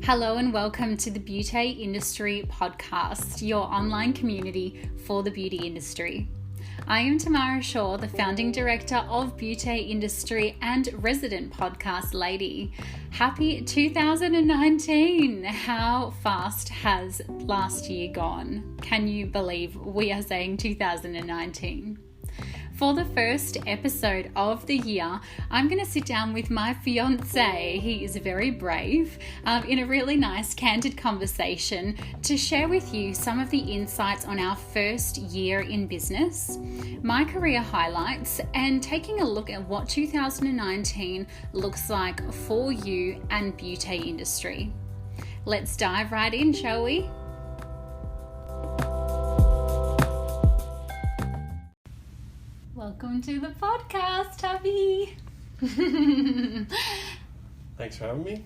Hello and welcome to the Beaute Industrie podcast, your online community for the beauty industry. I am Tamara, the founding director of Beaute Industrie and resident podcast lady. Happy 2019! How fast has last year gone? Can you believe we are saying 2019? For the first episode of the year, I'm going to sit down with my fiancé. He is very brave, in a really nice candid conversation to share with you some of the insights on our first year in business, my career highlights, and taking a look at what 2019 looks like for you and Beaute Industrie. Let's dive right in, shall we? Welcome to the podcast, hubby. Thanks for having me.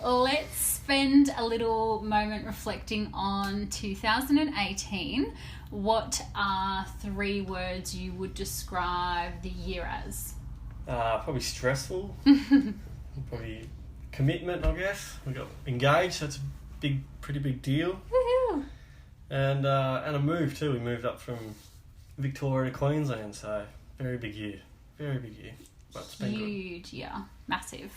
Let's spend a little moment reflecting on 2018. What are 3 words you would describe the year as? Probably stressful. Probably commitment, I guess. We got engaged. That's a pretty big deal. Woohoo! And a move too. We moved up from Victoria to Queensland, so very big year. But it's been huge, yeah, massive.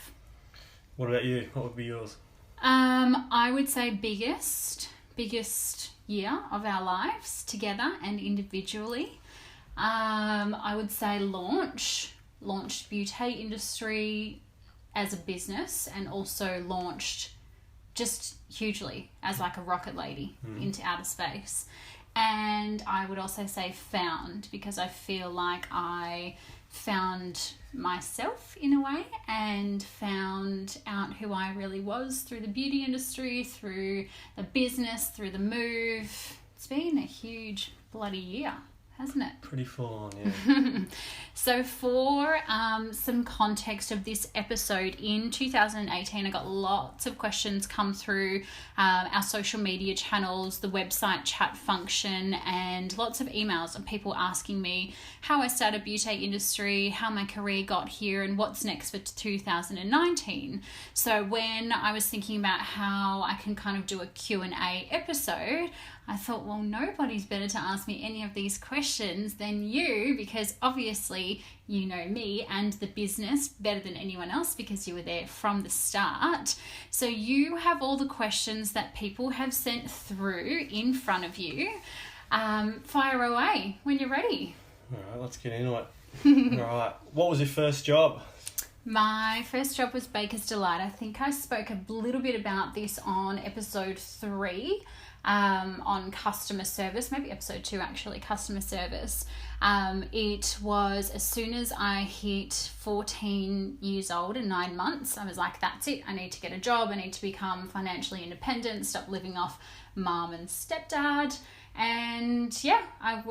What about you? What would be yours? I would say biggest year of our lives together and individually. I would say launched Beaute Industrie as a business, and also launched just hugely as like a rocket lady into outer space. And I would also say found, because I feel like I found myself in a way and found out who I really was through the beauty industry, through the business, through the move. It's been a huge bloody year, hasn't it? Pretty full on, yeah. So for some context of this episode, in 2018, I got lots of questions come through our social media channels, the website chat function, and lots of emails of people asking me how I started Beaute Industrie, how my career got here, and what's next for 2019. So when I was thinking about how I can kind of do a Q&A episode, I thought, well, nobody's better to ask me any of these questions than you, because obviously you know me and the business better than anyone else because you were there from the start. So you have all the questions that people have sent through in front of you. Fire away when you're ready. All right, let's get into it. All right. What was your first job? My first job was Baker's Delight. I think I spoke a little bit about this on episode 3. On customer service, maybe episode 2 actually, customer service. It was as soon as I hit 14 years old and 9 months, I was like, that's it, I need to get a job, I need to become financially independent, stop living off mom and stepdad. And yeah, I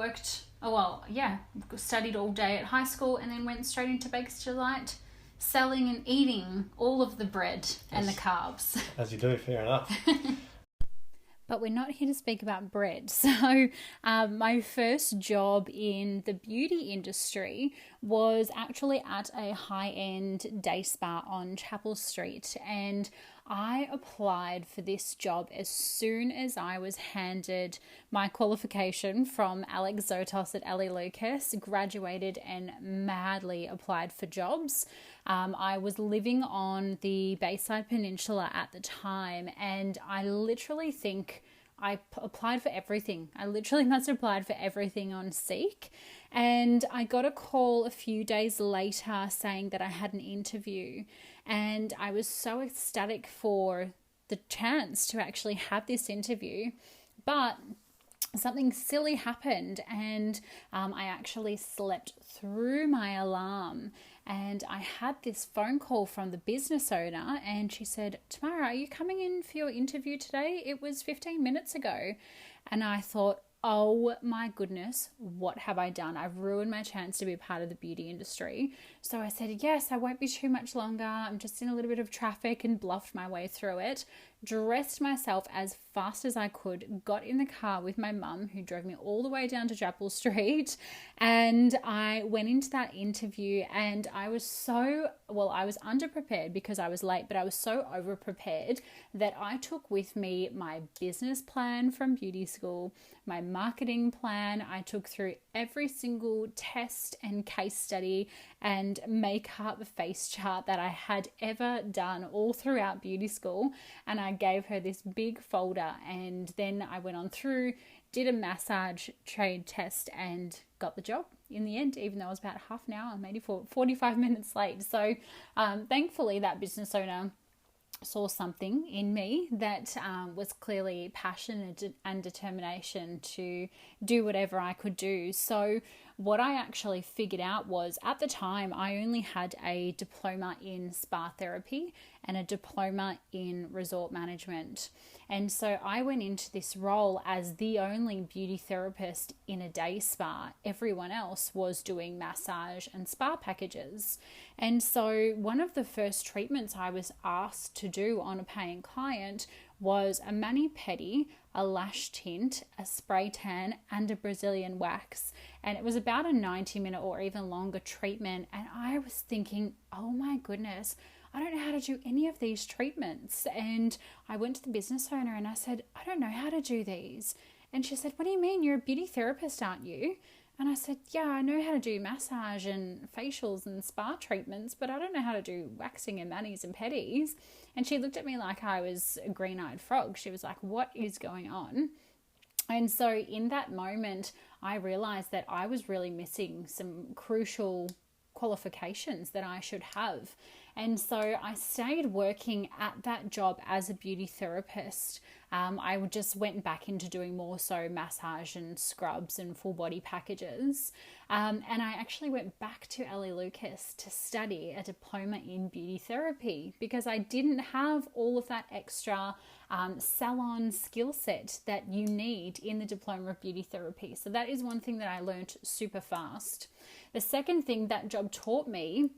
studied all day at high school and then went straight into Baker's Delight, selling and eating all of the bread and the carbs. As you do, fair enough. But we're not here to speak about bread. So my first job in the beauty industry was actually at a high-end day spa on Chapel Street. And I applied for this job as soon as I was handed my qualification from Alex Zotos at Ali Lucas, graduated and madly applied for jobs. I was living on the Bayside Peninsula at the time, and I literally think I applied for everything. I literally must have applied for everything on Seek. And I got a call a few days later saying that I had an interview. And I was so ecstatic for the chance to actually have this interview. But something silly happened, and I actually slept through my alarm. And I had this phone call from the business owner, and she said, Tamara, are you coming in for your interview today? It was 15 minutes ago. And I thought, oh my goodness, what have I done? I've ruined my chance to be part of the beauty industry. So I said, yes, I won't be too much longer. I'm just in a little bit of traffic, and bluffed my way through it. dressed myself as fast as I could, got in the car with my mum, who drove me all the way down to Chapel Street, and I went into that interview, and I was underprepared because I was late, but I was so overprepared that I took with me my business plan from beauty school, my marketing plan. I took through every single test and case study and makeup face chart that I had ever done all throughout beauty school, and I gave her this big folder, and then I went on through, did a massage trade test, and got the job in the end, even though I was about half an hour, maybe 45 minutes late. So thankfully that business owner saw something in me that was clearly passion and determination to do whatever I could do. So what I actually figured out was, at the time, I only had a diploma in spa therapy and a diploma in resort management. And so I went into this role as the only beauty therapist in a day spa. Everyone else was doing massage and spa packages. And so one of the first treatments I was asked to do on a paying client was a mani-pedi, a lash tint, a spray tan, and a Brazilian wax. And it was about a 90-minute or even longer treatment. And I was thinking, oh my goodness, I don't know how to do any of these treatments. And I went to the business owner and I said, I don't know how to do these. And she said, what do you mean? You're a beauty therapist, aren't you? And I said, yeah, I know how to do massage and facials and spa treatments, but I don't know how to do waxing and manis and pedis. And she looked at me like I was a green-eyed frog. She was like, what is going on? And so in that moment, I realized that I was really missing some crucial qualifications that I should have. And so I stayed working at that job as a beauty therapist. I just went back into doing more so massage and scrubs and full body packages. And I actually went back to Ellie Lucas to study a diploma in beauty therapy because I didn't have all of that extra salon skill set that you need in the diploma of beauty therapy. So that is one thing that I learned super fast. The second thing that job taught me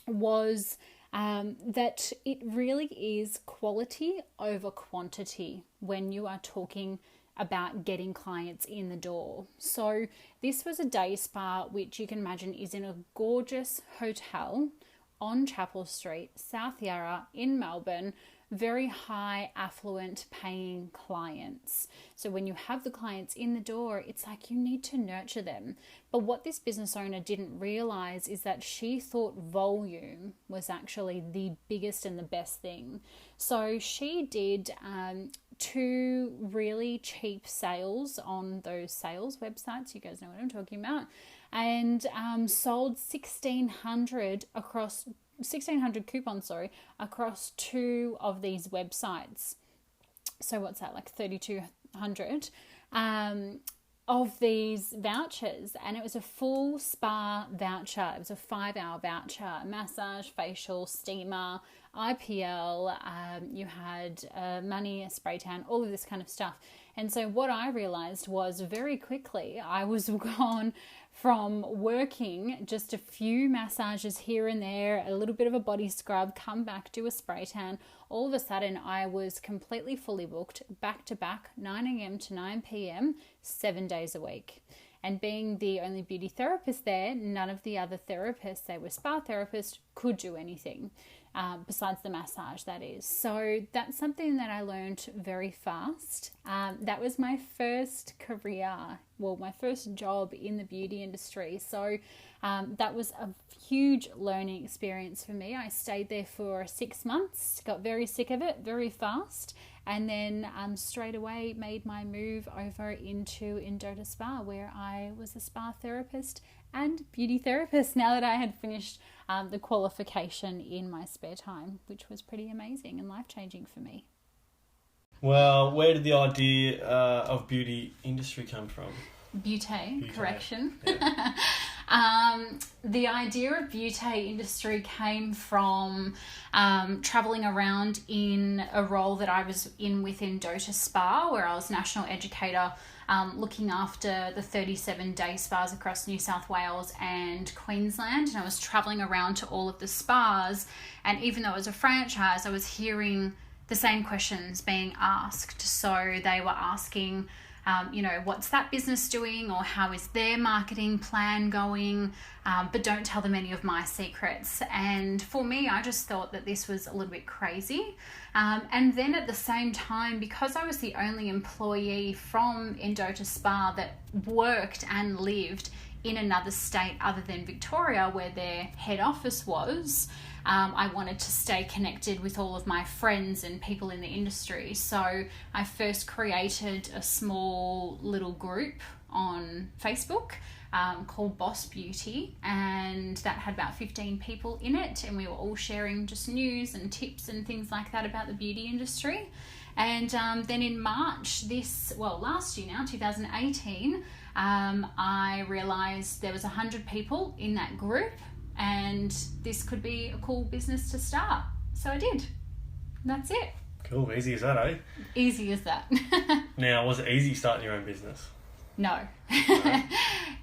was that it really is quality over quantity when you are talking about getting clients in the door. So this was a day spa, which you can imagine is in a gorgeous hotel on Chapel Street, South Yarra in Melbourne, very high affluent paying clients. So when you have the clients in the door, it's like you need to nurture them. But what this business owner didn't realize is that she thought volume was actually the biggest and the best thing. So she did 2 really cheap sales on those sales websites. You guys know what I'm talking about. And sold 1,600 coupons, across 2 of these websites. So what's that, like 3,200 of these vouchers, and it was a full spa voucher. It was a 5-hour voucher, massage, facial, steamer, IPL, you had money, a spray tan, all of this kind of stuff. And so what I realized was very quickly I was gone from working just a few massages here and there, a little bit of a body scrub, come back, do a spray tan. All of a sudden I was completely fully booked, back to back, 9 a.m. to 9 p.m, 7 days a week. And being the only beauty therapist there, none of the other therapists, they were spa therapists, could do anything besides the massage, that is. So that's something that I learned very fast. That was my first career, my first job in the beauty industry. So that was a huge learning experience for me. I stayed there for 6 months, got very sick of it very fast, and then straight away made my move over into Beaute Spa, where I was a spa therapist and beauty therapist now that I had finished the qualification in my spare time, which was pretty amazing and life-changing for me. Well, where did the idea of beauty industry come from? Beaute, correction. Yeah. The idea of Beaute Industrie came from travelling around in a role that I was in within Beaute Spa, where I was national educator, looking after the 37 day spas across New South Wales and Queensland. And I was travelling around to all of the spas, and even though it was a franchise, I was hearing the same questions being asked. So they were asking, what's that business doing, or how is their marketing plan going, but don't tell them any of my secrets. And for me, I just thought that this was a little bit crazy. And then at the same time, because I was the only employee from Beaute Spa that worked and lived in another state other than Victoria, where their head office was, I wanted to stay connected with all of my friends and people in the industry. So I first created a small little group on Facebook called Boss Beauty, and that had about 15 people in it, and we were all sharing just news and tips and things like that about the beauty industry. And then in March last year now, 2018, I realised there was 100 people in that group, and this could be a cool business to start. So I did. That's it. Cool. Easy as that, eh? Easy as that. Now, was it easy starting your own business? No.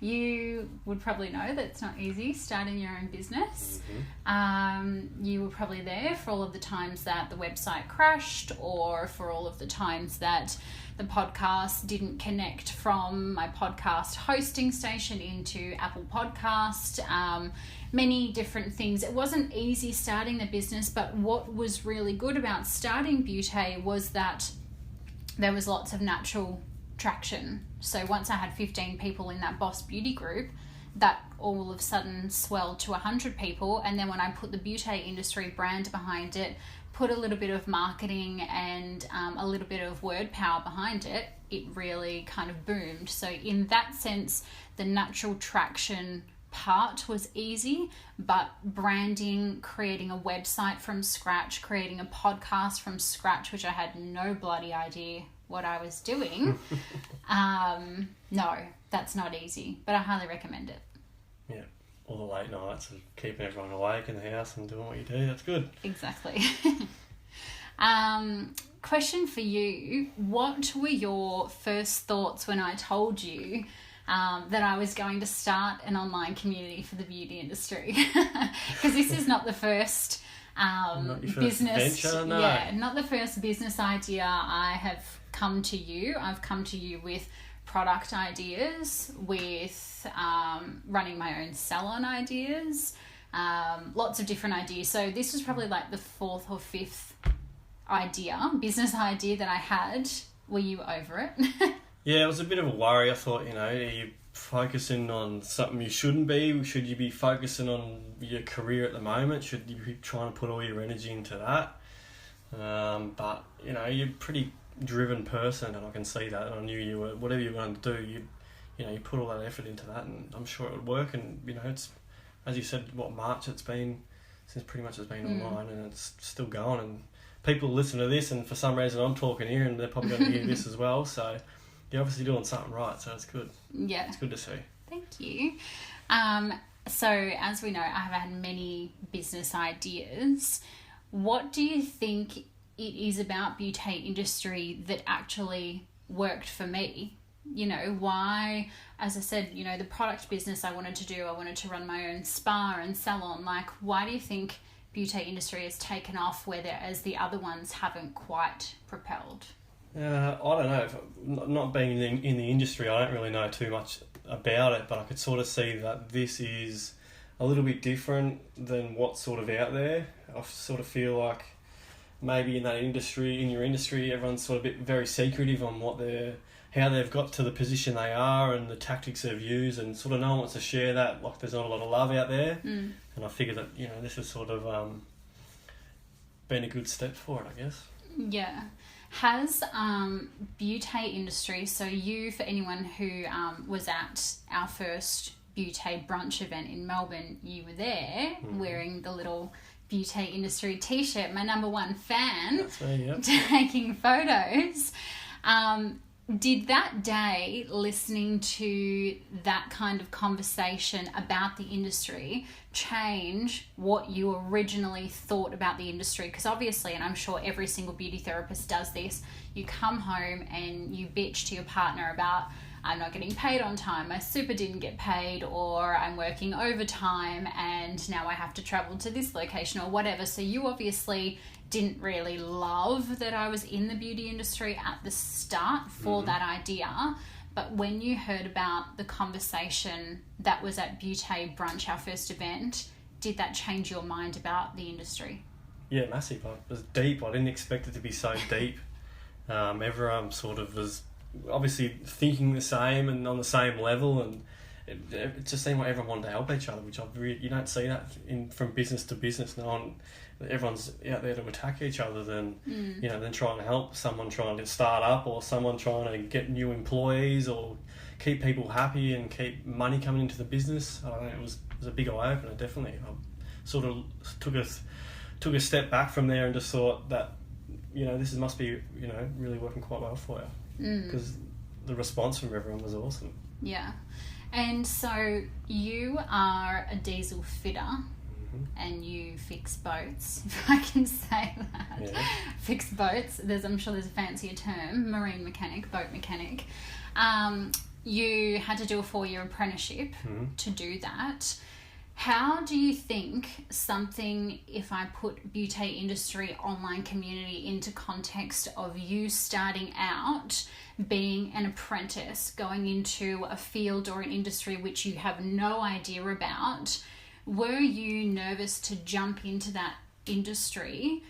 You would probably know that it's not easy starting your own business. Mm-hmm. You were probably there for all of the times that the website crashed, or for all of the times that the podcast didn't connect from my podcast hosting station into Apple Podcast. Many different things. It wasn't easy starting the business, but what was really good about starting Beaute was that there was lots of natural traction. So once I had 15 people in that Boss Beauty group, that all of a sudden swelled to 100 people. And then when I put the Beaute Industrie brand behind it, put a little bit of marketing and a little bit of word power behind it, it really kind of boomed. So in that sense, the natural traction part was easy, but branding, creating a website from scratch, creating a podcast from scratch, which I had no bloody idea what I was doing, no, that's not easy, but I highly recommend it. Yeah, all the late nights and keeping everyone awake in the house and doing what you do, that's good. Exactly. Question for you, what were your first thoughts when I told you that I was going to start an online community for the beauty industry? Because this is not the first not your first business venture, no. Yeah, not the first business idea I have come to you. I've come to you with product ideas, with running my own salon ideas, lots of different ideas. So this was probably like the fourth or fifth business idea that I had. Were you over it? Yeah, it was a bit of a worry. I thought, are you focusing on something you shouldn't be? Should you be focusing on your career at the moment? Should you be trying to put all your energy into that? But, you're a pretty driven person, and I can see that. And I knew you were, whatever you wanted to do, you put all that effort into that, and I'm sure it would work. And, it's, as you said, March it's been, since pretty much it's been online, and it's still going. And people listen to this, and for some reason I'm talking here, and they're probably going to hear this as well. So you're obviously doing something right, so it's good. Yeah. It's good to see. Thank you. So as we know, I have had many business ideas. What do you think it is about Beaute Industrie that actually worked for me? Why, as I said, the product business I wanted to do, I wanted to run my own spa and salon. Like, why do you think Beaute Industrie has taken off, whereas the other ones haven't quite propelled? I don't know. Not being in the industry, I don't really know too much about it, but I could sort of see that this is a little bit different than what's sort of out there. I sort of feel like maybe in your industry, everyone's sort of very secretive on how they've got to the position they are and the tactics they've used, and sort of no one wants to share that. Like, there's not a lot of love out there. And I figure that, this has sort of been a good step for it, I guess. Yeah. Has Beaute Industrie, so you, for anyone who was at our first Beaute brunch event in Melbourne, you were there wearing the little Beaute Industrie t-shirt, my number one fan. That's me, yep. Taking photos. Did that day, listening to that kind of conversation about the industry, change what you originally thought about the industry? Because obviously, and I'm sure every single beauty therapist does this, you come home and you bitch to your partner about, I'm not getting paid on time, my super didn't get paid, or I'm working overtime and now I have to travel to this location or whatever. So you obviously didn't really love that I was in the beauty industry at the start for that idea. But when you heard about the conversation that was at Beaute Brunch, our first event, did that change your mind about the industry? Yeah, massive. It was deep. I didn't expect it to be so deep. Everyone sort of was obviously thinking the same and on the same level, and it just seemed like everyone wanted to help each other, which you don't see that from business to business. Everyone's out there to attack each other than trying to help someone trying to start up, or someone trying to get new employees, or keep people happy and keep money coming into the business. I don't know, it was a big eye opener. Definitely, I sort of took a step back from there and just thought that this must be really working quite well for you, because the response from everyone was awesome. Yeah. And so you are a diesel fitter. And you fix boats, if I can say that. Yeah. Fix boats. I'm sure there's a fancier term, marine mechanic, boat mechanic. You had to do a 4-year apprenticeship to do that. How do you think if I put Beaute Industrie online community into context of you starting out being an apprentice, going into a field or an industry which you have no idea about, were you nervous to jump into that industry?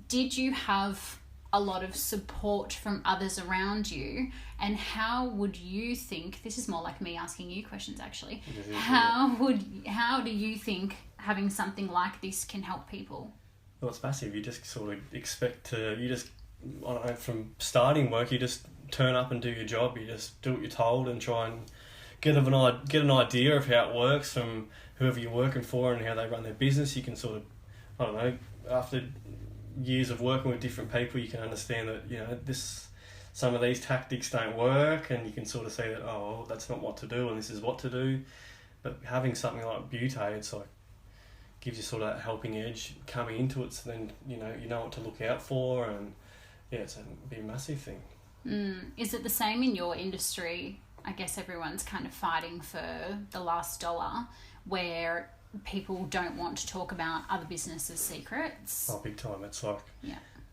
Did you have a lot of support from others around you? And how would you think, this is more like me asking you questions actually, how do you think having something like this can help people? Well, it's massive. You just sort of expect I don't know, from starting work, you just turn up and do your job. You just do what you're told and try and get an idea of how it works from whoever you're working for and how they run their business. You can sort of, I don't know, after years of working with different people, you can understand that, some of these tactics don't work, and you can sort of see that, oh, that's not what to do and this is what to do. But having something like Beaute, it's like, gives you sort of that helping edge coming into it, so then, you know what to look out for, and yeah, it's a big massive thing. Is it the same in your industry? I guess everyone's kind of fighting for the last dollar, where people don't want to talk about other businesses' secrets. Oh, big time. It's like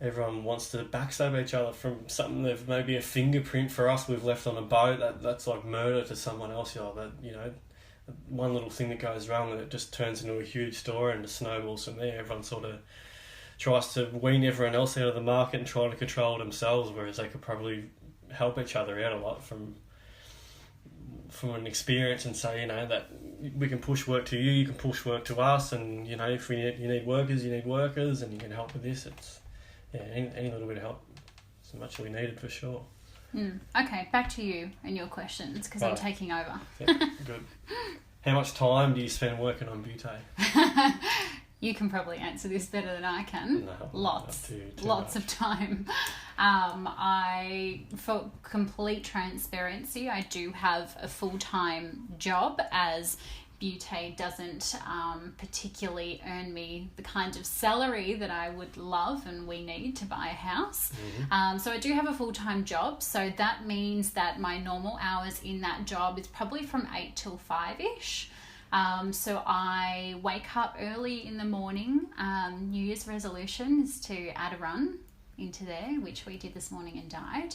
everyone wants to backstab each other from something that maybe a fingerprint for us we've left on a boat. That's like murder to someone else. One little thing that goes wrong and it just turns into a huge story and it snowballs from there. Everyone sort of tries to wean everyone else out of the market and try to control themselves, whereas they could probably help each other out a lot from an experience and say, that we can push work to you, you can push work to us, and if you need workers, and you can help with this. It's any little bit of help is muchly needed for sure. Okay, back to you and your questions, because I'm taking over. Yeah, good. How much time do you spend working on Beaute? You can probably answer this better than I can. No, lots much. of time. For complete transparency, I do have a full-time job, as Beaute doesn't particularly earn me the kind of salary that I would love and we need to buy a house. So I do have a full-time job, so that means that my normal hours in that job is probably from 8 till 5-ish. So I wake up early in the morning. New Year's resolution is to add a run into there, which we did this morning and died.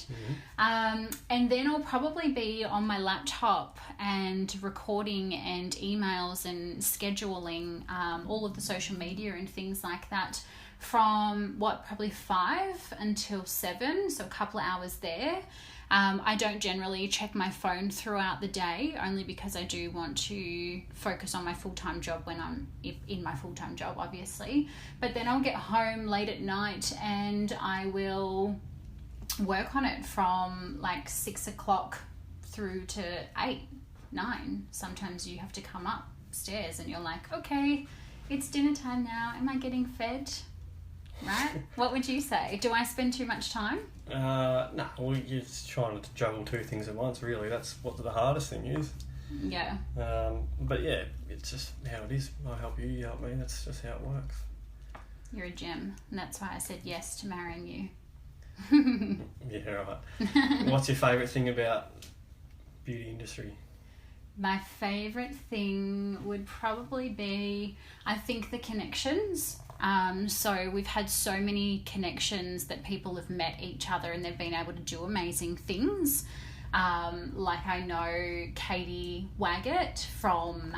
And then I'll probably be on my laptop and recording and emails and scheduling all of the social media and things like that from probably 5 until 7, so a couple of hours there. I don't generally check my phone throughout the day, only because I do want to focus on my full-time job when I'm in my full-time job, obviously. But then I'll get home late at night and I will work on it from like 6 o'clock through to 8, 9. Sometimes you have to come upstairs and you're like, okay, it's dinner time now. Am I getting fed? Right? What would you say? Do I spend too much time? No, you're just trying to juggle two things at once, really. That's what the hardest thing is. Yeah. But yeah, it's just how it is. I help you, you help me. That's just how it works. You're a gem, and that's why I said yes to marrying you. Yeah, right. What's your favourite thing about beauty industry? My favourite thing would probably be, I think, the connections. So we've had so many connections that people have met each other and they've been able to do amazing things. Like I know Katie Waggett from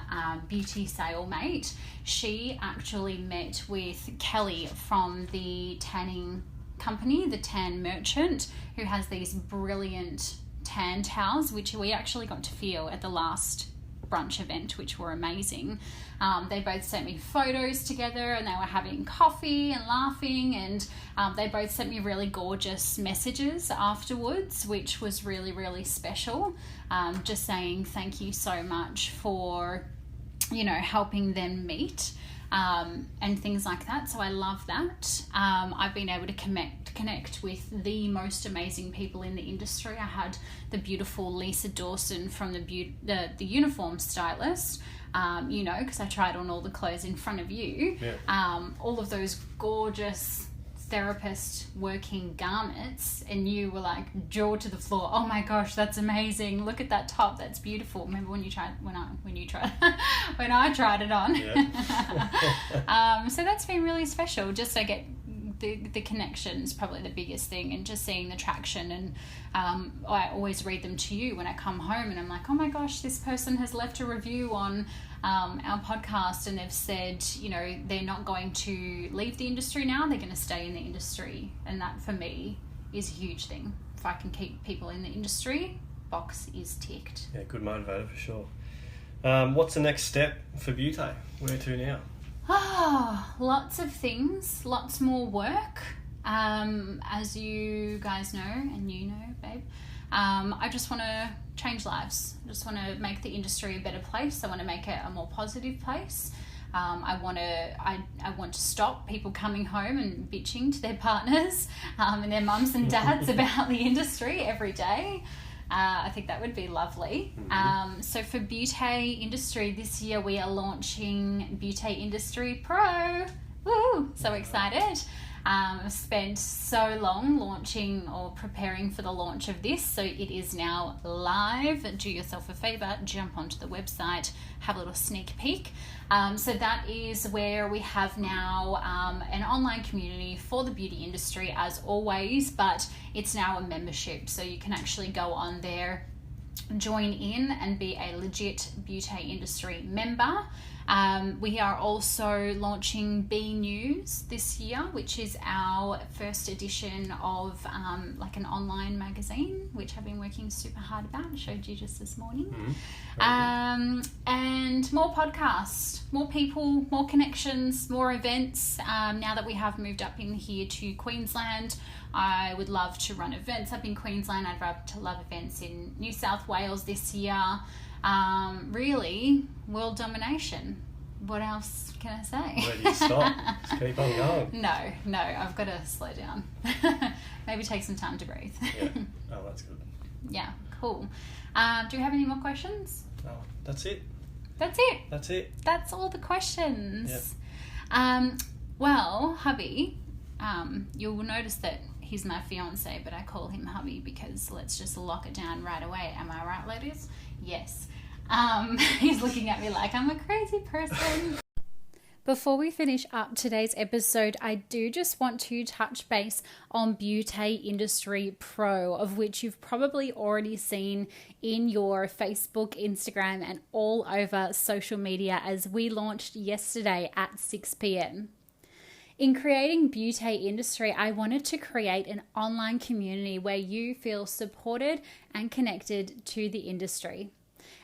Beauty Salemate. She actually met with Kelly from the tanning company, the Tan Merchant, who has these brilliant tan towels, which we actually got to feel at the last brunch event, which were amazing. They both sent me photos together and they were having coffee and laughing, and they both sent me really gorgeous messages afterwards, which was really, really special. Just saying thank you so much for, you know, helping them meet and things like that. So I love that. I've been able to connect with the most amazing people in the industry. I had the beautiful Lisa Dawson from the uniform stylist, you know, because I tried on all the clothes in front of you. Yeah. All of those gorgeous therapist working garments, and you were like jaw to the floor. Oh my gosh, that's amazing! Look at that top, that's beautiful. Remember when you tried when I tried it on? Yeah. So that's been really special. Just I get the connections, probably the biggest thing, and just seeing the traction. And I always read them to you when I come home, and I'm like, oh my gosh, this person has left a review on our podcast, and they've said, you know, they're not going to leave the industry now, they're going to stay in the industry. And that for me is a huge thing. If I can keep people in the industry, box is ticked. Yeah, good motivator for sure. What's the next step for Beaute? Where to now? Lots of things, lots more work. As you guys know, and you know, babe, I just want to change lives. I just want to make the industry a better place. I want to make it a more positive place. I want to stop people coming home and bitching to their partners and their mums and dads about the industry every day. I think that would be lovely. Mm-hmm. So for Beaute Industrie this year, we are launching Beaute Industrie Pro. Woo! So excited. I've spent so long launching or preparing for the launch of this, so it is now live. Do yourself a favour, jump onto the website, have a little sneak peek. So that is where we have now an online community for the beauty industry as always, but it's now a membership, so you can actually go on there, join in and be a legit Beaute Industrie member. We are also launching B News this year, which is our first edition of like an online magazine, which I've been working super hard about. I showed you just this morning. And more podcasts, more people, more connections, more events. Now that we have moved up in here to Queensland, I would love to run events up in Queensland. I'd love events in New South Wales this year. Really, world domination. What else can I say? Where do you stop? Just keep on going. No, I've got to slow down. Maybe take some time to breathe. Yeah. Oh, that's good. Yeah, cool. Do you have any more questions? Oh, that's it. That's it. That's it. That's all the questions. Yep. Well, hubby, you'll notice that he's my fiancé, but I call him hubby because let's just lock it down right away. Am I right, ladies? Yes. He's looking at me like I'm a crazy person. Before we finish up today's episode, I do just want to touch base on Beaute Industrie Pro, of which you've probably already seen in your Facebook, Instagram, and all over social media as we launched yesterday at 6 p.m. In creating Beaute Industrie, I wanted to create an online community where you feel supported and connected to the industry.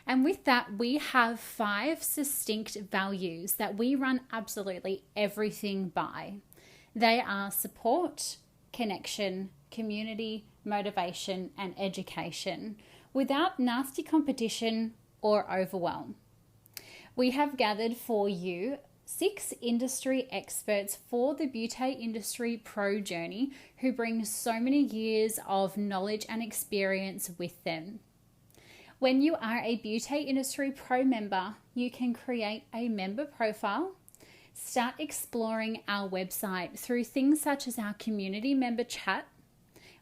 And with that, we have 5 distinct values that we run absolutely everything by. They are support, connection, community, motivation, and education, without nasty competition or overwhelm. We have gathered for you 6 industry experts for the Beaute Industrie Pro journey who bring so many years of knowledge and experience with them. When you are a Beaute Industrie Pro member, you can create a member profile, start exploring our website through things such as our community member chat.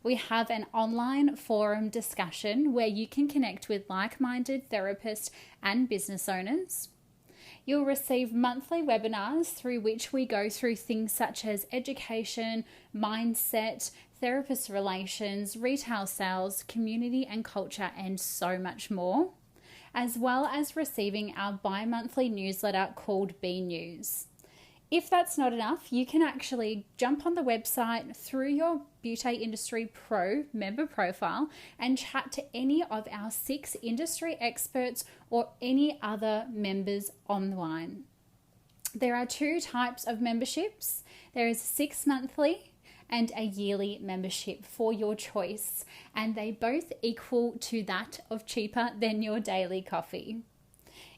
We have an online forum discussion where you can connect with like-minded therapists and business owners. You'll receive monthly webinars through which we go through things such as education, mindset, therapist relations, retail sales, community and culture, and so much more, as well as receiving our bi-monthly newsletter called B News. If that's not enough, you can actually jump on the website through your Beaute Industrie Pro member profile and chat to any of our 6 industry experts or any other members online. There are 2 types of memberships. There is a 6 monthly and a yearly membership for your choice, and they both equal to that of cheaper than your daily coffee.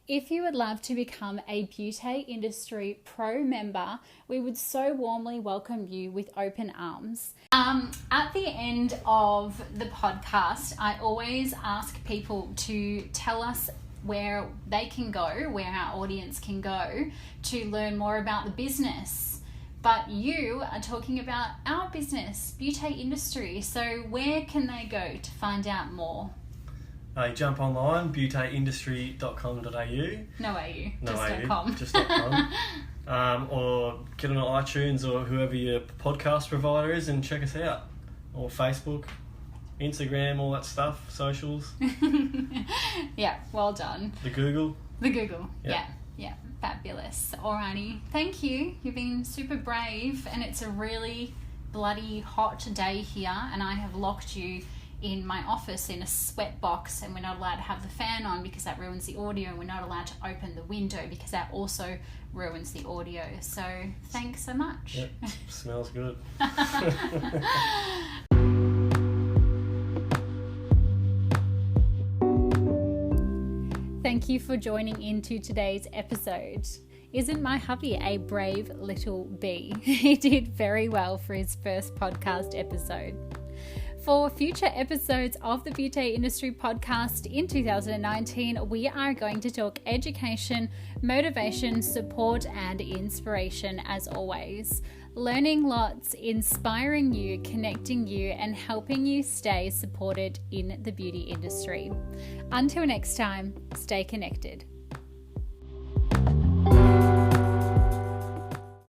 If you would love to become a Beaute Industrie Pro member, we would so warmly welcome you with open arms. At the end of the podcast, I always ask people to tell us where they can go, where our audience can go to learn more about the business. But you are talking about our business, Beaute Industrie. So where can they go to find out more? Jump online, beauteindustrie.com.au. No AU, no just AU, .com. just .com. Or get on iTunes or whoever your podcast provider is and check us out. Or Facebook, Instagram, all that stuff, socials. Yeah, well done. The Google. Yeah, fabulous. Alrighty, thank you. You've been super brave, and it's a really bloody hot day here, and I have locked you in my office in a sweat box, and we're not allowed to have the fan on because that ruins the audio, and we're not allowed to open the window because that also ruins the audio. So thanks so much. Yep, smells good. Thank you for joining into today's episode. Isn't my hubby a brave little bee? He did very well for his first podcast episode. For future episodes of the Beaute Industrie podcast in 2019, we are going to talk education, motivation, support, and inspiration as always. Learning lots, inspiring you, connecting you, and helping you stay supported in the beauty industry. Until next time, stay connected.